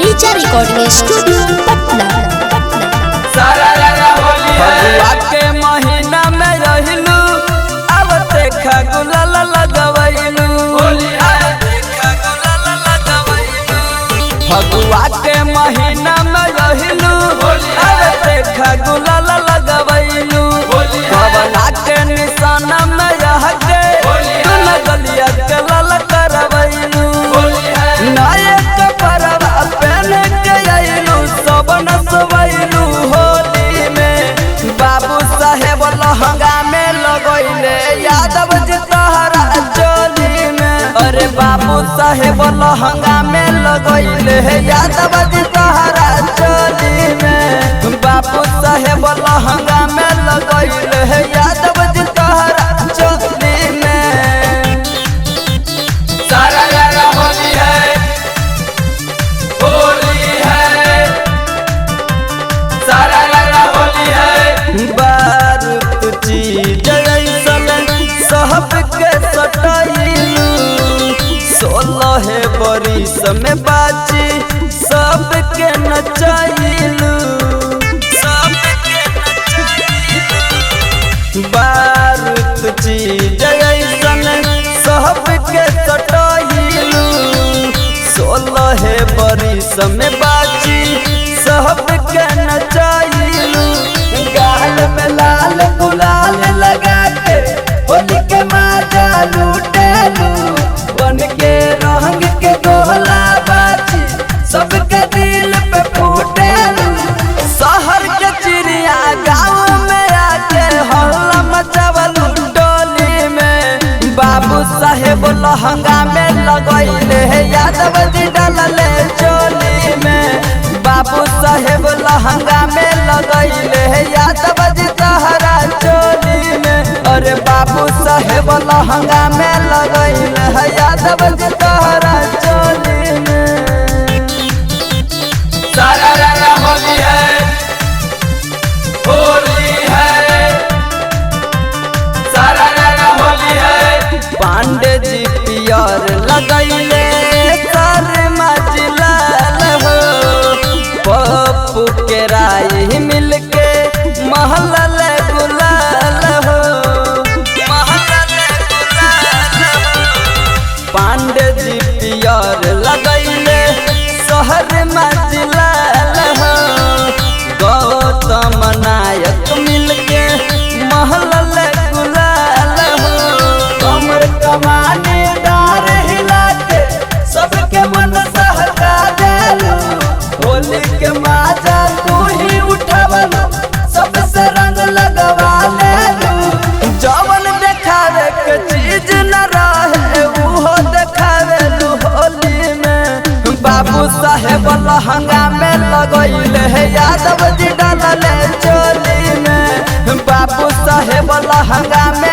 नीचा recording studio Patna. Phagua के महीना में रहिलू अब देखा गुलाल लगवैलू। फगुआ के महीना में रहिलू अब देखा गुलाल लगवैलू। कवना के निशाना में रह के तू गलिया के लाल करवैलू। नायक परवा पहन के आइलू सब नसवैलू। होली में बाबू साहेब लहंगा में लगैले यादव जी तहरा चोली में। अरे बाबू साहेब लहंगा में लगैले यादव जी तहरा चोली में। बाबू साहेब लहंगा में लगैले यादव जी तहरा चोली में। सारा यारा होली है, होली है, सारा यारा होली है। बारूद चीज ऐसन सब के सटाइलू। 16 बरिस में बाची सब के नचाइलू। बारूद चीज ऐसन सब के सटाइलू। 16 बरिस में बाची सब के नचाइलू। गाल में लाल गुलाल लगा के होली के मजा लूटेलू। बन के रंग के गोला बाची सबके दिल पे फूटेलू। शहर के चिड़िया गाँव में आके हल्ला मचावलू टोली में। बाबू साहेब लहंगा में लगैले यादव जी डालले चोली में। बाबू साहेब लहंगा में लगैले यादव जी तहरा चोली में। अरे बाबू साहेब लहंगा में लगैले यादव जी तहरा चोली में। सारा रारा होली है, होली है, सारा रारा होली है। पांडे जी पियर लगैले सर मजलाल हो। पप्पू के राय मिल के महल गुलाल हो। पांडे जी पियर लगैले शहर मजलाल हो। गौतम नायक मिल के महल गुलाल हो। कमर कमाने डार हिला के सबके मन सहका देलू। होली के माजा तू ही उठावलू सबसे रंग लगवा लेलू। जवन देखावे के चीज न रहे वो देखावेलू होली में। बाबू साहेब लहंगा में लगैले यादव जी डालले चोली में। बाबू साहेब लहंगा में